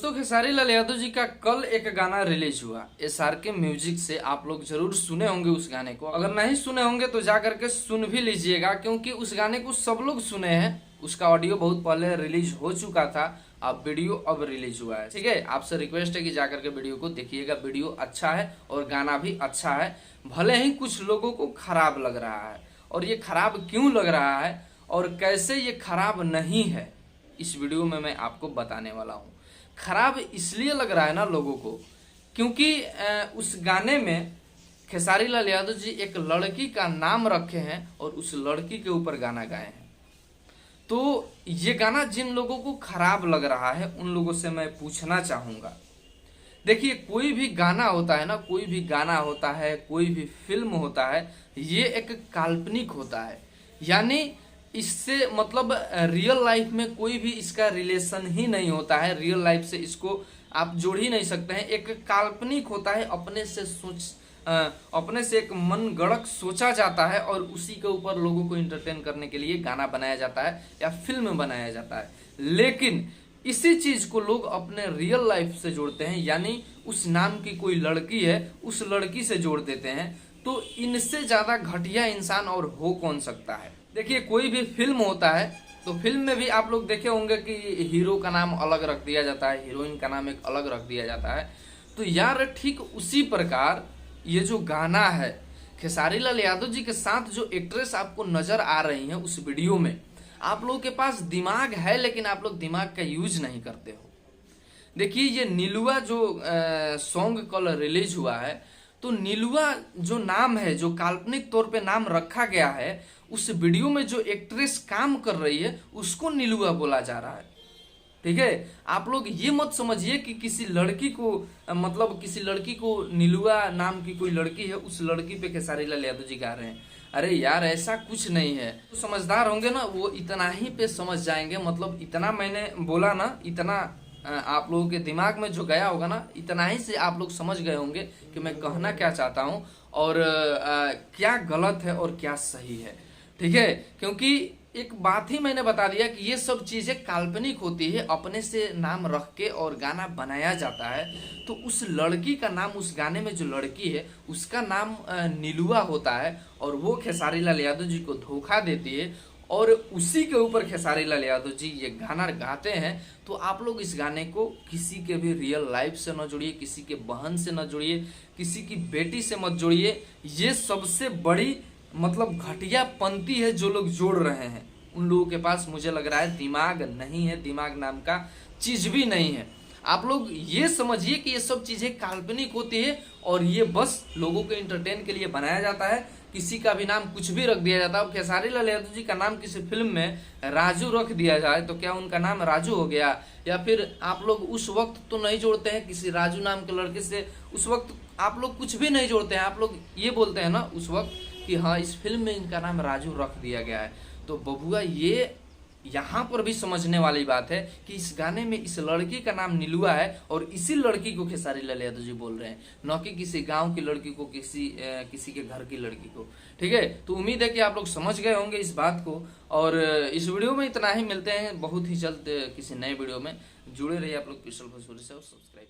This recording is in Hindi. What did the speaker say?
दोस्तों, खेसारी लाल यादव जी का कल एक गाना रिलीज हुआ SRK म्यूजिक से। आप लोग जरूर सुने होंगे उस गाने को। अगर नहीं सुने होंगे तो जा करके सुन भी लीजिएगा, क्योंकि उस गाने को सब लोग सुने हैं। उसका ऑडियो बहुत पहले रिलीज हो चुका था, अब वीडियो अब रिलीज हुआ है। ठीक है, आपसे रिक्वेस्ट है कि जा करके वीडियो को देखिएगा। वीडियो अच्छा है और गाना भी अच्छा है, भले ही कुछ लोगों को खराब लग रहा है। और ये खराब क्यों लग रहा है और कैसे ये खराब नहीं है, इस वीडियो में मैं आपको बताने वाला हूँ। खराब इसलिए लग रहा है ना लोगों को, क्योंकि उस गाने में खेसारी लाल यादव जी एक लड़की का नाम रखे हैं और उस लड़की के ऊपर गाना गाए हैं। तो ये गाना जिन लोगों को खराब लग रहा है उन लोगों से मैं पूछना चाहूंगा। देखिए, कोई भी गाना होता है ना, कोई भी गाना होता है, कोई भी फिल्म होता है, ये एक काल्पनिक होता है। यानी इससे मतलब रियल लाइफ में कोई भी इसका रिलेशन ही नहीं होता है। रियल लाइफ से इसको आप जोड़ ही नहीं सकते हैं। एक काल्पनिक होता है, अपने से एक मन गढ़ंत सोचा जाता है और उसी के ऊपर लोगों को इंटरटेन करने के लिए गाना बनाया जाता है या फिल्म बनाया जाता है। लेकिन इसी चीज को लोग अपने रियल लाइफ से जोड़ते हैं, यानी उस नाम की कोई लड़की है, उस लड़की से जोड़ देते हैं। तो इनसे ज्यादा घटिया इंसान और हो कौन सकता है। देखिए, कोई भी फिल्म होता है तो फिल्म में भी आप लोग देखे होंगे कि हीरो का नाम अलग रख दिया जाता है, हीरोइन का नाम एक अलग रख दिया जाता है। तो यार, ठीक उसी प्रकार ये जो गाना है, खेसारी लाल यादव जी के साथ जो एक्ट्रेस आपको नजर आ रही है उस वीडियो में, आप लोगों के पास दिमाग है लेकिन आप लोग दिमाग का यूज नहीं करते हो। देखिए, ये नीलुआ जो सॉन्ग कल रिलीज हुआ है, तो नीलुआ जो नाम है, जो काल्पनिक तौर पे नाम रखा गया है, उस वीडियो में जो एक्ट्रेस काम कर रही है उसको नीलुआ बोला जा रहा है। ठीक है, आप लोग ये मत समझिए कि किसी लड़की को मतलब किसी लड़की को नीलुआ नाम की कोई लड़की है, उस लड़की पे खेसारी लाल यादव जी गा रहे हैं। अरे यार, ऐसा कुछ नहीं है। तो समझदार होंगे ना, वो इतना ही पे समझ जाएंगे। मतलब इतना मैंने बोला ना, इतना आप लोगों के दिमाग में जो गया होगा ना, इतना ही से आप लोग समझ गए होंगे कि मैं कहना क्या चाहता हूँ और क्या गलत है और क्या सही है। ठीक है, क्योंकि एक बात ही मैंने बता दिया कि ये सब चीजें काल्पनिक होती है, अपने से नाम रख के और गाना बनाया जाता है। तो उस लड़की का नाम, उस गाने में जो लड़की है उसका नाम नीलुआ होता है और वो खेसारी लाल यादव जी को धोखा देती है और उसी के ऊपर खेसारी लाल यादव जी ये गाना गाते हैं। तो आप लोग इस गाने को किसी के भी रियल लाइफ से न जोड़िए, किसी के बहन से न जोड़िए, किसी की बेटी से मत जोड़िए। ये सबसे बड़ी मतलब घटिया पंक्ति है जो लोग जोड़ रहे हैं। उन लोगों के पास मुझे लग रहा है दिमाग नहीं है, दिमाग नाम का चीज भी नहीं है। आप लोग ये समझिए कि ये सब चीजें काल्पनिक होती है और ये बस लोगों के इंटरटेन के लिए बनाया जाता है। किसी का भी नाम कुछ भी रख दिया जाता है। खेसारी लाल यादव जी का नाम किसी फिल्म में राजू रख दिया जाए तो क्या उनका नाम राजू हो गया? या फिर आप लोग उस वक्त तो नहीं जोड़ते हैं किसी राजू नाम के लड़के से, उस वक्त आप लोग कुछ भी नहीं जोड़ते हैं। आप लोग ये बोलते हैं ना उस वक्त कि हाँ, इस फिल्म में इनका नाम राजू रख दिया गया है। तो बबुआ, ये यहाँ पर भी समझने वाली बात है कि इस गाने में इस लड़की का नाम नीलुआ है और इसी लड़की को खेसारी लाल यादव जी बोल रहे हैं, न कि किसी गांव की लड़की को, किसी के घर की लड़की को। ठीक है, तो उम्मीद है कि आप लोग समझ गए होंगे इस बात को। और इस वीडियो में इतना ही, मिलते हैं बहुत ही जल्द किसी नए वीडियो में। जुड़े रहिए आप लोग पिस्टल भोजपुरी से और सब्सक्राइब